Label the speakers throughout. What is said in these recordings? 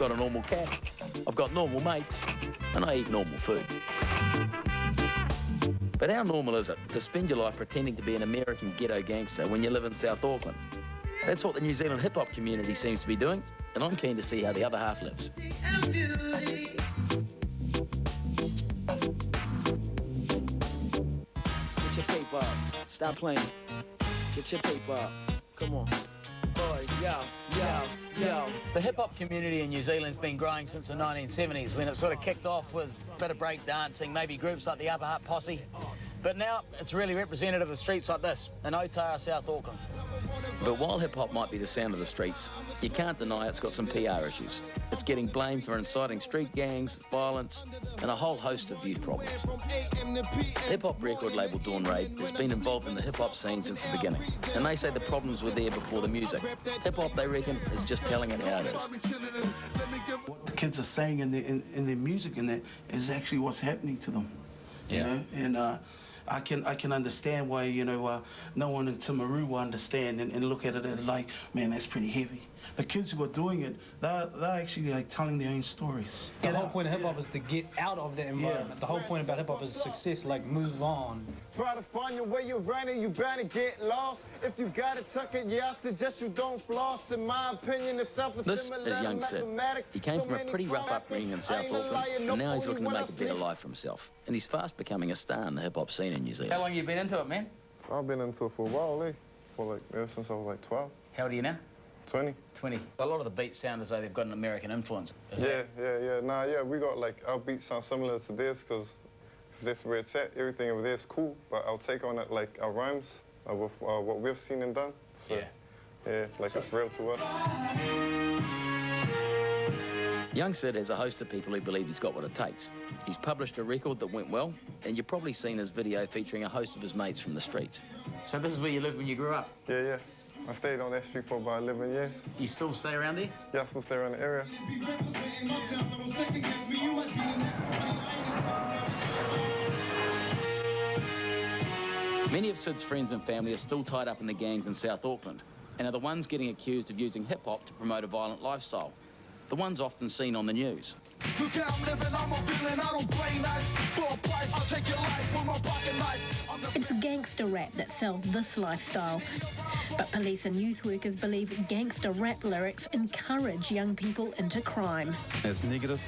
Speaker 1: got a normal cat, I've got normal mates, and I eat normal food. But how normal is it to spend your life pretending to be an American ghetto gangster when you live in South Auckland? That's what the New Zealand hip-hop community seems to be doing, and I'm keen to see how the other half lives.
Speaker 2: Get your paper up. Stop playing. Get your paper up. Come on. Boy, yo.
Speaker 3: The hip-hop community in New Zealand's been growing since the 1970s, when it sort of kicked off with a bit of break dancing, maybe groups like the Upper Hut Posse. But now it's really representative of streets like this in Otara, South Auckland.
Speaker 1: But while hip-hop might be the sound of the streets, you can't deny it's got some PR issues. It's getting blamed for inciting street gangs, violence, and a whole host of youth problems. Hip-hop record label Dawn Raid has been involved in the hip-hop scene since the beginning, and they say the problems were there before the music. Hip-hop, they reckon, is just telling it how it is.
Speaker 4: What the kids are saying in their music and that is actually what's happening to them.
Speaker 1: Yeah.
Speaker 4: You know? And I can understand why, you know, no one in Timaru will understand and look at it as like, man, that's pretty heavy. The kids who are doing it, they're actually like telling their own stories.
Speaker 5: The whole point of hip-hop is to get out of that environment.
Speaker 4: Yeah.
Speaker 5: The whole point about hip-hop is success, like move on.
Speaker 6: Try to find your way around it, you better get lost. If you gotta tuck it, yeah, I suggest you don't floss. In my opinion, it's
Speaker 1: This is young Sid. He came from a pretty rough upbringing in South Auckland, and now he's looking to make a better life for himself. And he's fast becoming a star in the hip-hop scene in New Zealand.
Speaker 3: How long have you been into it, man?
Speaker 6: I've been into it for a while, ever since I was like 12,
Speaker 3: How old are you now?
Speaker 6: 20.
Speaker 3: 20. A lot of the beats sound as though they've got an American influence.
Speaker 6: Yeah. Nah, yeah, we got like, our beats sound similar to theirs because that's where it's at. Everything over there is cool, but I'll take on it like our rhymes with what we've seen and done. So, yeah, like it's real to us.
Speaker 1: Young Sid has a host of people who believe he's got what it takes. He's published a record that went well, and you've probably seen his video featuring a host of his mates from the streets.
Speaker 3: So this is where you lived when you grew up?
Speaker 6: Yeah. I stayed on that street for about 11 years.
Speaker 3: You still stay around there?
Speaker 6: Yeah, I still stay around the area.
Speaker 1: Many of Sid's friends and family are still tied up in the gangs in South Auckland, and are the ones getting accused of using hip-hop to promote a violent lifestyle. The ones often seen on the news.
Speaker 7: Look how I'm living, I'm a villain, I don't play nice. For a price, I'll take your life with my pocket knife.
Speaker 8: It's gangster rap that sells this lifestyle. But police and youth workers believe gangster rap lyrics encourage young people into crime.
Speaker 9: It's negative,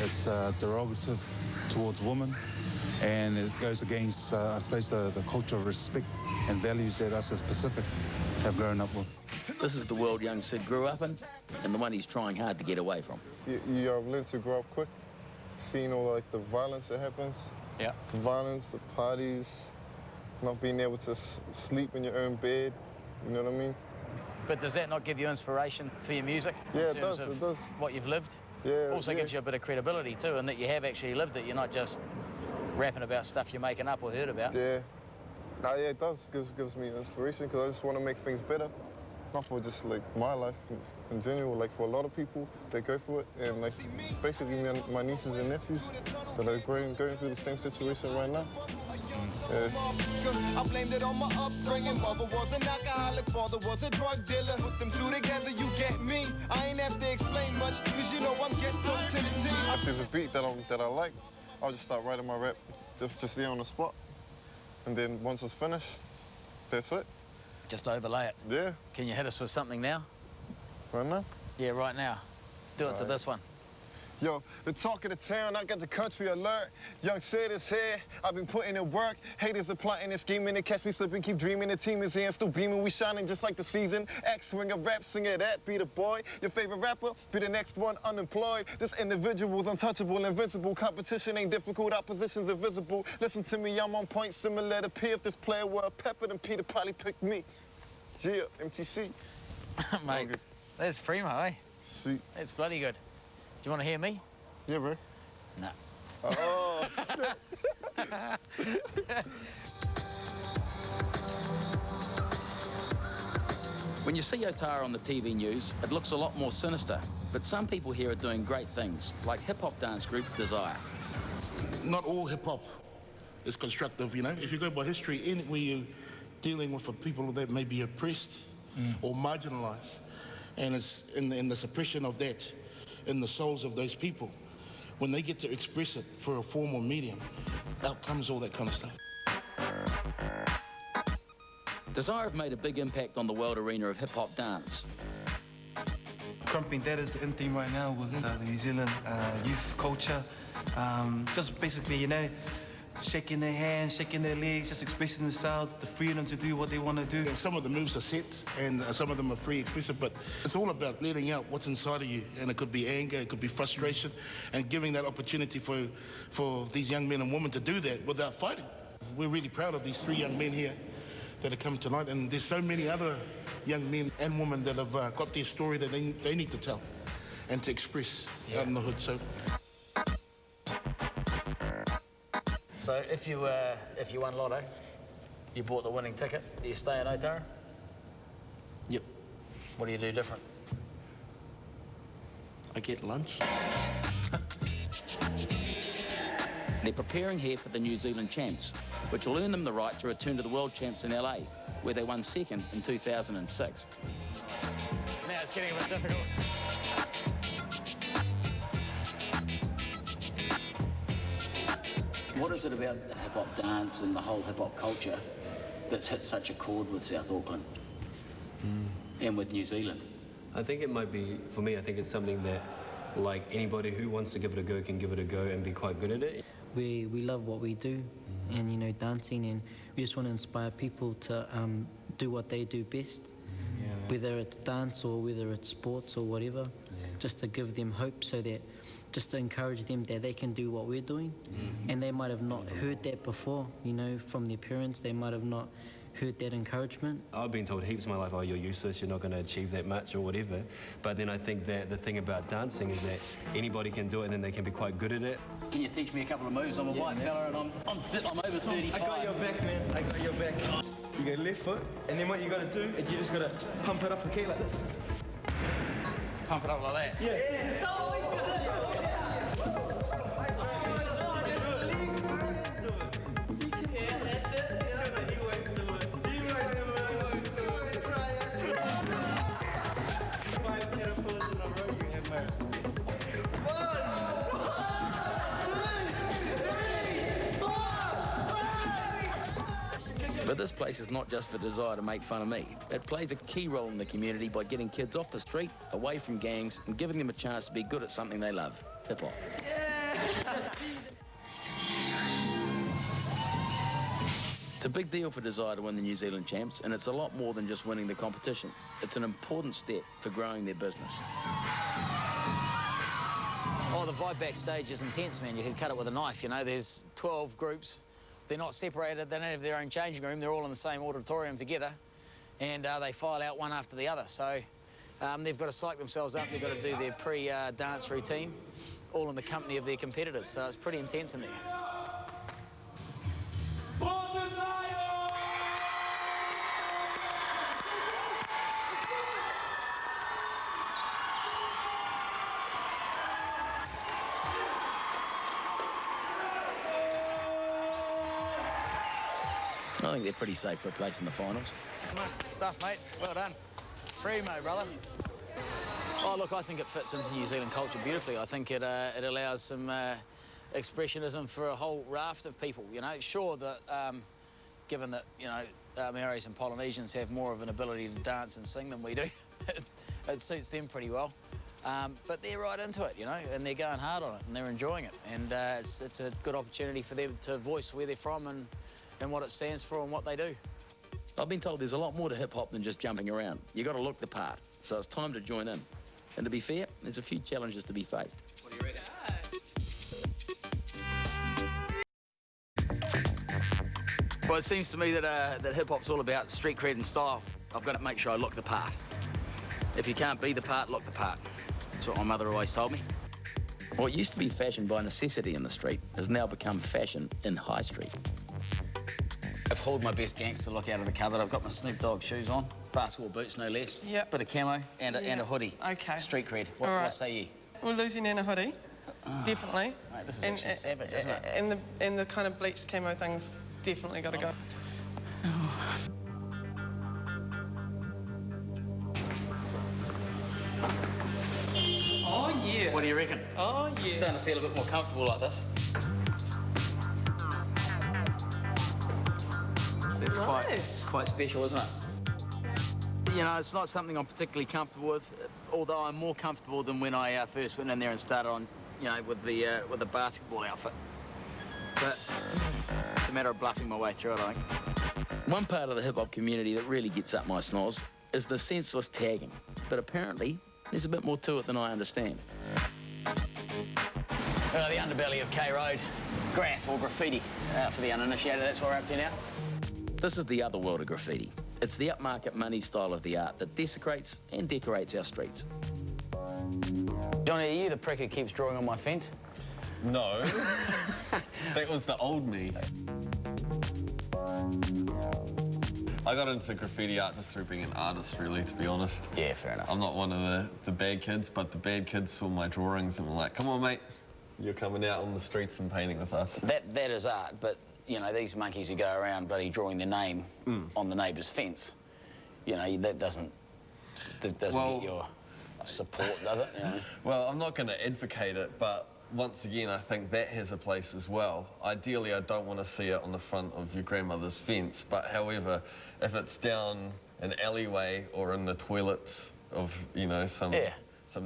Speaker 9: it's derogative towards women, and it goes against, I suppose, the culture of respect and values that us as Pacific have grown up with.
Speaker 1: This is the world young Sid grew up in, and the one he's trying hard to get away from.
Speaker 6: You have learned to grow up quick, seeing all like the violence that happens.
Speaker 3: Yeah.
Speaker 6: The violence, the parties, not being able to sleep in your own bed, you know what I mean?
Speaker 3: But does that not give you inspiration for your music?
Speaker 6: Yeah,
Speaker 3: in terms of
Speaker 6: it does.
Speaker 3: what you've lived?
Speaker 6: Yeah.
Speaker 3: Also gives you a bit of credibility too, and that you have actually lived it. You're not just rapping about stuff you're making up or heard about.
Speaker 6: Yeah. Nah, yeah, it does. Gives me inspiration because I just want to make things better. Not for just like my life in general, like for a lot of people that go through it, and like basically my nieces and nephews that are going through the same situation right now. Yeah.
Speaker 7: I blamed it on my upbringing. Mother was an alcoholic, father was a drug dealer. Put them two together, you get me. I ain't have to explain much, cause you know I'm getting so to the team.
Speaker 6: If there's a beat that I like, I'll just start writing my rap just there on the spot. And then once it's finished, that's it.
Speaker 3: Just overlay it.
Speaker 6: Yeah.
Speaker 3: Can you hit us with something now?
Speaker 6: Right now?
Speaker 3: Yeah, right now. Do it to this one.
Speaker 6: Yo, the talk of the town, I got the country alert. Young Sid is here, I've been putting in work. Haters are plotting and scheming to catch me slipping, keep dreaming. The team is here and still beaming, we shining just like the season. X-swinger, rap singer, that be the boy. Your favorite rapper, be the next one unemployed. This individual's untouchable, invincible. Competition ain't difficult, opposition's invisible. Listen to me, I'm on point, similar to P. If this player were a Pepper, then Peter probably picked me. Yeah, MTC.
Speaker 3: Mate, that's primo, eh?
Speaker 6: See.
Speaker 3: That's bloody good. Do you want to hear me?
Speaker 6: Yeah, bro.
Speaker 3: No.
Speaker 6: Oh,
Speaker 1: When you see Otara on the TV news, it looks a lot more sinister, but some people here are doing great things, like hip-hop dance group Desire.
Speaker 10: Not all hip-hop is constructive, you know. If you go by history, anywhere you're dealing with people that may be oppressed or marginalised, and it's in the suppression of that, in the souls of those people. When they get to express it for a form or medium, out comes all that kind of stuff.
Speaker 1: Desire have made a big impact on the world arena of hip-hop dance.
Speaker 11: Crumping that is the in theme right now with the New Zealand youth culture. Just basically, you know, shaking their hands, shaking their legs, just expressing themselves, the freedom to do what they want to do.
Speaker 10: Some of the moves are set and some of them are free, expressive, but it's all about letting out what's inside of you. And it could be anger, it could be frustration, and giving that opportunity for these young men and women to do that without fighting. We're really proud of these 3 young men here that have come tonight, and there's so many other young men and women that have got their story that they need to tell and to express out in the hood.
Speaker 3: So if you won Lotto, you bought the winning ticket, do you stay in Otara?
Speaker 12: Yep.
Speaker 3: What do you do different?
Speaker 12: I get lunch.
Speaker 1: They're preparing here for the New Zealand champs, which will earn them the right to return to the world champs in LA, where they won second in 2006.
Speaker 3: Now it's getting a bit difficult.
Speaker 1: What is it about the hip-hop dance and the whole hip-hop culture that's hit such a chord with South Auckland and with New Zealand?
Speaker 12: I think it might be, for me, I think it's something that, like, anybody who wants to give it a go can give it a go and be quite good at it.
Speaker 13: We love what we do, and, you know, dancing, and we just want to inspire people to do what they do best, whether it's dance or whether it's sports or whatever, just to give them hope, so that just to encourage them that they can do what we're doing. And they might have not heard that before, you know, from their parents. They might have not heard that encouragement.
Speaker 12: I've been told heaps in my life, oh, you're useless, you're not going to achieve that much or whatever. But then I think that the thing about dancing is that anybody can do it and then they can be quite good at it.
Speaker 1: Can you teach me a couple of moves? I'm a white fella and I'm over 35.
Speaker 11: I got your back, man. I got your back. You go left foot, and then what you got to do is you just got to pump it up, okay, like this.
Speaker 1: Pump it up like that?
Speaker 11: Yeah.
Speaker 1: But this place is not just for Desire to make fun of me. It plays a key role in the community by getting kids off the street, away from gangs, and giving them a chance to be good at something they love, hip-hop. It's a big deal for Desire to win the New Zealand champs, and it's a lot more than just winning the competition. It's an important step for growing their business.
Speaker 3: Oh, the vibe backstage is intense, man. You can cut it with a knife, you know. There's 12 groups. They're not separated. They don't have their own changing room. They're all in the same auditorium together, and they file out one after the other. So they've got to psych themselves up. They've got to do their pre-dance routine, all in the company of their competitors. So it's pretty intense in there.
Speaker 1: I think they're pretty safe for a place in the finals.
Speaker 3: Stuff, mate. Well done. Primo, brother. Oh, look, I think it fits into New Zealand culture beautifully. I think it allows some expressionism for a whole raft of people, you know. Sure that, given that, you know, Maoris and Polynesians have more of an ability to dance and sing than we do, it suits them pretty well. But they're right into it, you know, and they're going hard on it, and they're enjoying it. And it's a good opportunity for them to voice where they're from and what it stands for and what they do.
Speaker 1: I've been told there's a lot more to hip-hop than just jumping around. You got to look the part, so it's time to join in. And to be fair, there's a few challenges to be faced. What do you reckon? Well, it seems to me that hip-hop's all about street cred and style. I've got to make sure I look the part. If you can't be the part, look the part. That's what my mother always told me. What used to be fashion by necessity in the street has now become fashion in High Street. I've hauled my best gangster look out of the cupboard. I've got my Snoop Dogg shoes on, basketball boots no less, bit of camo and a hoodie.
Speaker 14: Okay.
Speaker 1: Street cred. What say you?
Speaker 14: We're losing in a hoodie, definitely.
Speaker 1: Mate, this is actually savage, isn't it?
Speaker 14: And the kind of bleached camo things definitely got to go.
Speaker 3: Oh, yeah. What you reckon?
Speaker 14: Oh, yeah.
Speaker 3: Starting to feel a bit more comfortable like this. It's quite special, isn't it? You know, it's not something I'm particularly comfortable with, although I'm more comfortable than when I first went in there and started on, you know, with the basketball outfit. But it's a matter of bluffing my way through it, I think.
Speaker 1: One part of the hip-hop community that really gets up my snoz is the senseless tagging. But apparently, there's a bit more to it than I understand.
Speaker 3: Well, the underbelly of K Road, graph or graffiti. For the uninitiated, that's what we're up to now.
Speaker 1: This is the other world of graffiti. It's the upmarket money style of the art that desecrates and decorates our streets.
Speaker 3: Johnny, are you the prick who keeps drawing on my fence?
Speaker 15: No. That was the old me. I got into graffiti art just through being an artist, really, to be honest.
Speaker 3: Yeah, fair enough.
Speaker 15: I'm not one of the bad kids, but the bad kids saw my drawings and were like, come on, mate, you're coming out on the streets and painting with us.
Speaker 3: That is art, but, you know, these monkeys who go around bloody drawing their name on the neighbour's fence, you know, that doesn't get your support, does it? You know?
Speaker 15: Well, I'm not going to advocate it, but once again, I think that has a place as well. Ideally, I don't want to see it on the front of your grandmother's fence, but however, if it's down an alleyway or in the toilets of, you know, some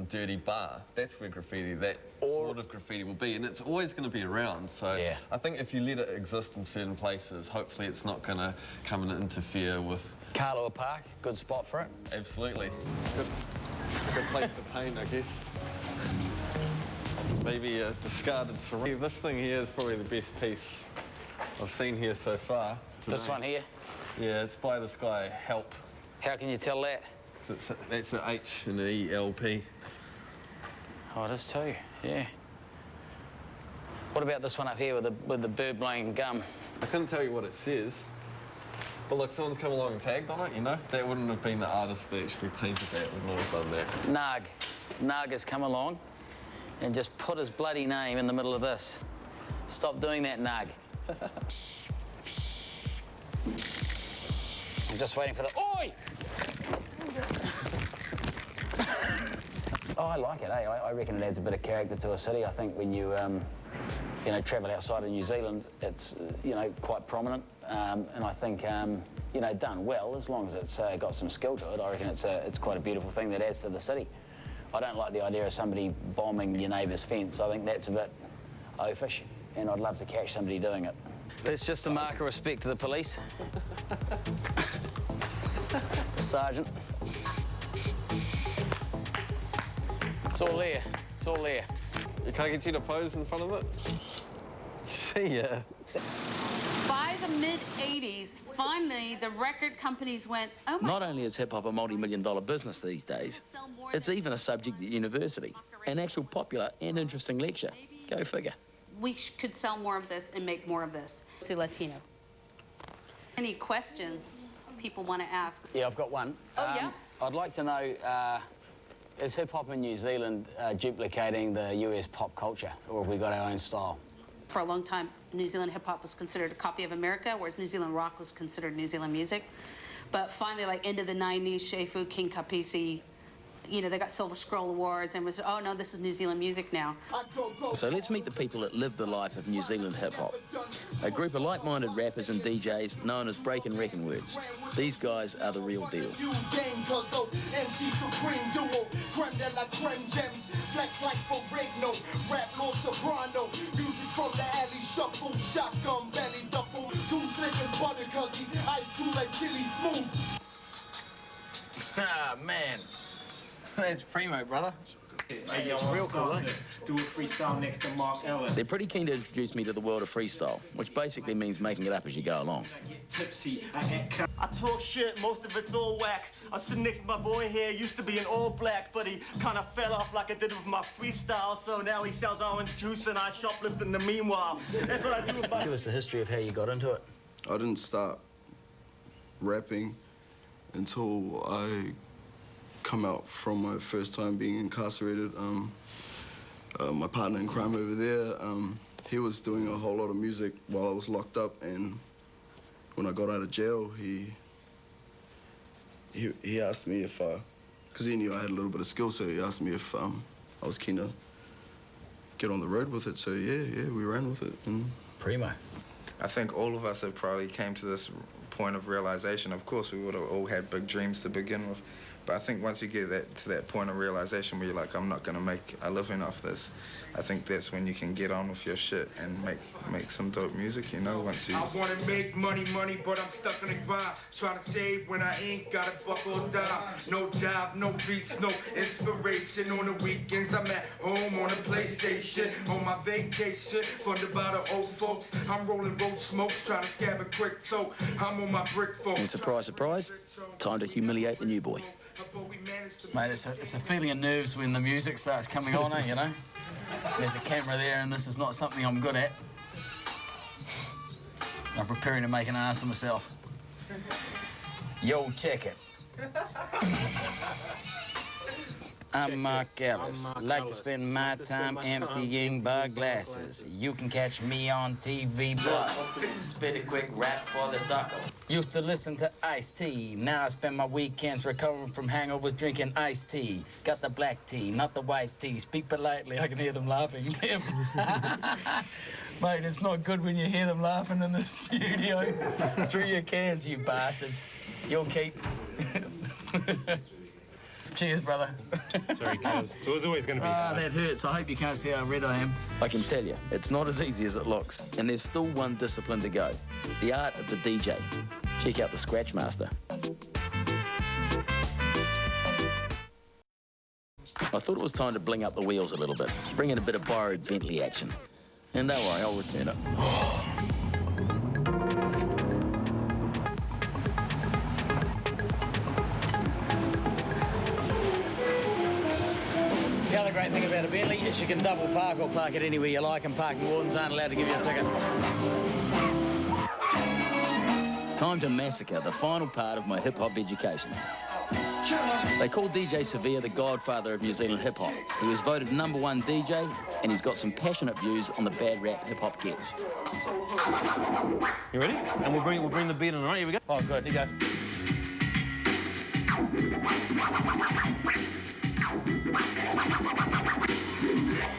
Speaker 15: dirty bar, that's where graffiti, that sort of graffiti will be, and it's always going to be around. So I think if you let it exist in certain places, hopefully it's not going to come and interfere with...
Speaker 3: Carloa Park, good spot for it.
Speaker 15: Absolutely. Good place to paint, I guess. Maybe a discarded ceramic. This thing here is probably the best piece I've seen here so far.
Speaker 3: This one here?
Speaker 15: Yeah, it's by this guy, Help.
Speaker 3: How can you tell that?
Speaker 15: That's an H and an E-L-P.
Speaker 3: Oh, it is too, yeah. What about this one up here with the bird blowing gum?
Speaker 15: I couldn't tell you what it says, but look, someone's come along and tagged on it, you know? That wouldn't have been the artist that actually painted that, would not have done that.
Speaker 3: Nag has come along and just put his bloody name in the middle of this. Stop doing that, Nag. I'm just waiting for the... Oi! Oh, I like it, eh? I reckon it adds a bit of character to a city. I think when you, you know, travel outside of New Zealand, it's, you know, quite prominent. And I think, you know, done well, as long as it's got some skill to it, I reckon it's quite a beautiful thing that adds to the city. I don't like the idea of somebody bombing your neighbour's fence. I think that's a bit oafish, and I'd love to catch somebody doing it. That's just a mark of respect to the police. Sergeant. It's all there. It's all there.
Speaker 15: You can't get you to pose in front of it? See ya.
Speaker 16: By the mid-'80s, finally, the record companies went, oh my...
Speaker 1: Not only is hip-hop a multi-million-dollar business these days, it's even a subject at university, an actual popular and interesting lecture. Go figure.
Speaker 16: We could sell more of this and make more of this. To Latino. Any questions people want to ask?
Speaker 3: Yeah, I've got one.
Speaker 16: Oh, yeah?
Speaker 3: I'd like to know, is hip-hop in New Zealand duplicating the US pop culture, or have we got our own style?
Speaker 16: For a long time, New Zealand hip-hop was considered a copy of America, whereas New Zealand rock was considered New Zealand music. But finally, like, into the 90s, Shefu, King Kapisi, you know, they got Silver Scroll Awards and was, oh, no, this is New Zealand music now.
Speaker 1: So let's meet the people that live the life of New Zealand hip-hop. A group of like-minded rappers and DJs known as Break and Wrecking Words. These guys are the real deal.
Speaker 7: Flex like Ferrigno, rap Lord Soprano, music from the alley, shuffle, shotgun, belly duffel, two slickers, butter cuzzy, ice cool like chili smooth.
Speaker 3: Ah, man. That's primo, brother.
Speaker 5: Hey, it's real cool, eh? Do a freestyle next to Mark Ellis.
Speaker 1: They're pretty keen to introduce me to the world of freestyle, which basically means making it up as you go along.
Speaker 17: I talk shit, most of it's all whack. I sit next to my boy here, used to be an all black, but he kind of fell off like I did with my freestyle, so now he sells orange juice and I shoplift in the meanwhile. That's what I do with my...
Speaker 3: Give us the history of how you got into it.
Speaker 18: I didn't start rapping until I come out from my first time being incarcerated. My partner in crime over there, he was doing a whole lot of music while I was locked up, and when I got out of jail, he asked me if, because he knew I had a little bit of skill, so he asked me if I was keen to get on the road with it. So yeah, we ran with it. And
Speaker 3: Primo.
Speaker 19: I think all of us have probably came to this point of realization. Of course, we would have all had big dreams to begin with, but I think once you get to that point of realization where you're like, I'm not going to make a living off this, I think that's when you can get on with your shit and make some dope music, you know, once you...
Speaker 20: I want to make money, but I'm stuck in the grind. Trying to save when I ain't got a buck or dime. No job, no beats, no inspiration. On the weekends, I'm at home on the PlayStation. On my vacation, funded by the old folks. I'm rolling road smokes, trying to scab a quick toke. I'm on my brick folks.
Speaker 1: And surprise, surprise, time to humiliate the new boy.
Speaker 3: Mate, it's a feeling of nerves when the music starts coming on, you know? There's a camera there, and this is not something I'm good at. I'm preparing to make an ass of myself. Yo, check it. I'm Mark Ellis. Like to spend my time emptying bar glasses. You can catch me on TV, but spit a quick rap for the stockers. Used to listen to Ice-T. Now I spend my weekends recovering from hangovers drinking iced tea. Got the black tea, not the white tea. Speak politely, I can hear them laughing. Mate, it's not good when you hear them laughing in the studio. Through your cans, you bastards. You'll keep. Cheers, brother.
Speaker 12: Sorry, cuz. It was always going to be hard.
Speaker 3: That hurts. I hope you can't see how red I am.
Speaker 1: I can tell you, it's not as easy as it looks. And there's still one discipline to go. The art of the DJ. Check out the Scratch Master. I thought it was time to bling up the wheels a little bit. Bring in a bit of borrowed Bentley action. And don't worry, I'll return it.
Speaker 3: The other great thing about a Bentley is you can double park or park it anywhere you like, and parking wardens aren't allowed to give you a ticket.
Speaker 1: Time to massacre the final part of my hip-hop education. They call DJ Sir-Vere the godfather of New Zealand hip-hop. He was voted #1 DJ, and he's got some passionate views on the bad rap hip-hop gets.
Speaker 12: You ready? And we'll bring the beat in, all right? Here we go.
Speaker 3: Oh, good.
Speaker 12: Here you go.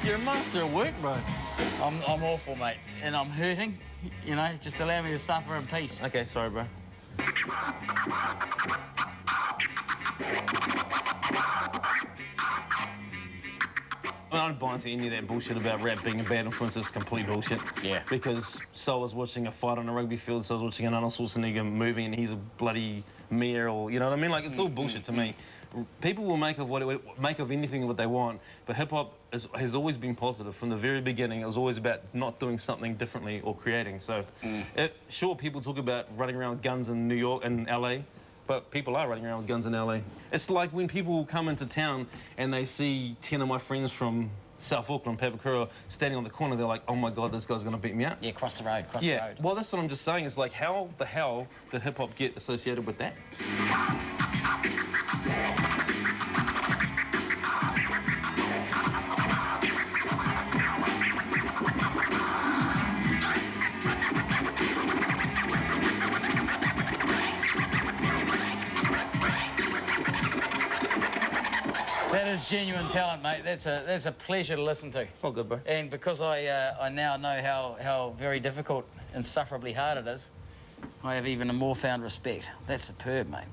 Speaker 3: You're a master of work, bro. I'm awful, mate, and I'm hurting. You know, just allow me to suffer in peace.
Speaker 12: Okay, sorry, bro. I don't buy into any of that bullshit about rap being a bad influence. It's complete bullshit.
Speaker 3: Yeah.
Speaker 12: Because so I was watching a fight on a rugby field, so I was watching an Arnold Schwarzenegger movie, and he's a bloody mayor, or you know what I mean? Like, it's all bullshit to me. People will make of anything what they want, but hip hop has always been positive from the very beginning. It was always about not doing something differently or creating. So, sure, people talk about running around with guns in New York and LA. But people are running around with guns in LA. It's like when people come into town and they see 10 of my friends from South Auckland, Papakura, standing on the corner, they're like, oh my God, this guy's gonna beat me up.
Speaker 3: Yeah, cross the road, cross the road.
Speaker 12: Well, that's what I'm just saying. It's like, how the hell did hip hop get associated with that?
Speaker 3: That is genuine talent, mate. That's a pleasure to listen to.
Speaker 12: Oh, good, bro.
Speaker 3: And because I now know how very difficult, insufferably hard it is, I have even a more found respect. That's superb, mate.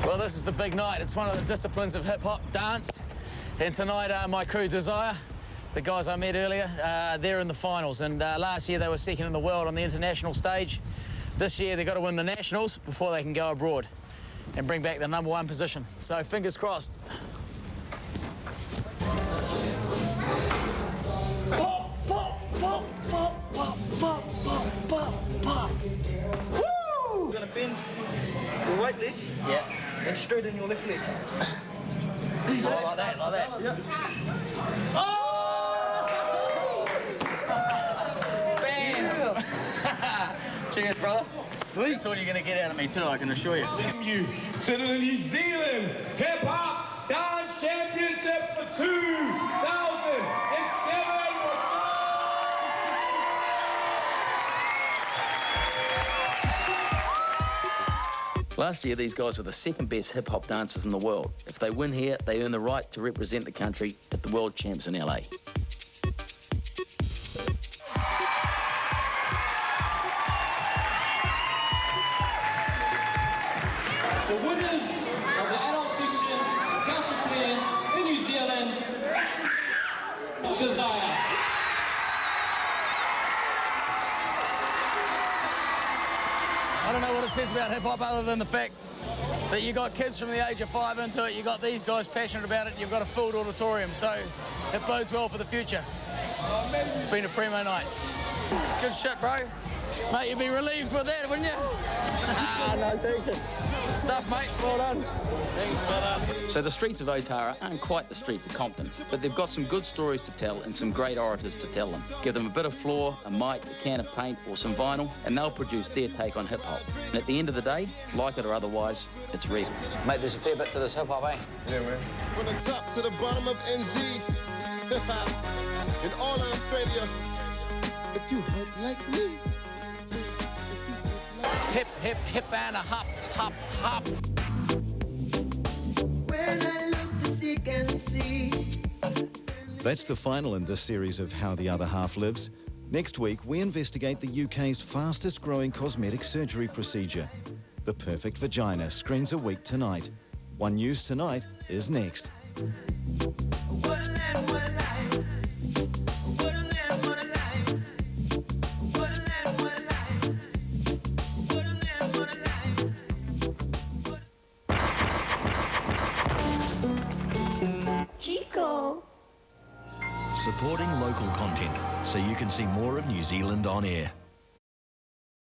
Speaker 3: Well, this is the big night. It's one of the disciplines of hip-hop, dance. And tonight, my crew, Desire, the guys I met earlier, they're in the finals. And last year, they were second in the world on the international stage. This year, they've got to win the nationals before they can go abroad and bring back the #1 position. So, fingers crossed.
Speaker 7: Pop, pop, pop, pop, pop, pop, pop, pop, pop. Woo!
Speaker 2: You're gonna bend your right leg.
Speaker 3: Yeah.
Speaker 2: And straighten your left leg.
Speaker 3: Oh, like that, like that.
Speaker 2: Yeah.
Speaker 3: Oh! Bam! Cheers, brother. Sweet. That's all you're going to get out of me, too, I can assure you.
Speaker 20: You to the New Zealand Hip Hop Dance Championship for 2007.
Speaker 1: Last year, these guys were the second best hip-hop dancers in the world. If they win here, they earn the right to represent the country at the World Champs in LA.
Speaker 21: The winners of the adult section, South Australia in New Zealand, Desire.
Speaker 3: I don't know what it says about hip-hop other than the fact that you got kids from the age of 5 into it, you got these guys passionate about it, and you've got a filled auditorium, so it bodes well for the future. It's been a primo night. Good shit, bro. Mate, you'd be relieved with that, wouldn't you? Nice action. Stuff, mate. Well done. Thanks, well done.
Speaker 1: So the streets of Otara aren't quite the streets of Compton, but they've got some good stories to tell and some great orators to tell them. Give them a bit of floor, a mic, a can of paint or some vinyl, and they'll produce their take on hip-hop. And at the end of the day, like it or otherwise, it's real.
Speaker 3: Mate, there's a fair bit to this hip-hop, eh?
Speaker 6: Yeah, man. From the top to the bottom of NZ, in all of Australia, if you hurt like me.
Speaker 3: Hip, hip, hip, and a hop, hop, hop.
Speaker 7: When I look to seek and see.
Speaker 22: That's the final in this series of How the Other Half Lives. Next week, we investigate the UK's fastest growing cosmetic surgery procedure. The Perfect Vagina screens a week tonight. One News Tonight is next.
Speaker 23: Chico.
Speaker 24: Supporting local content so you can see more of New Zealand on air.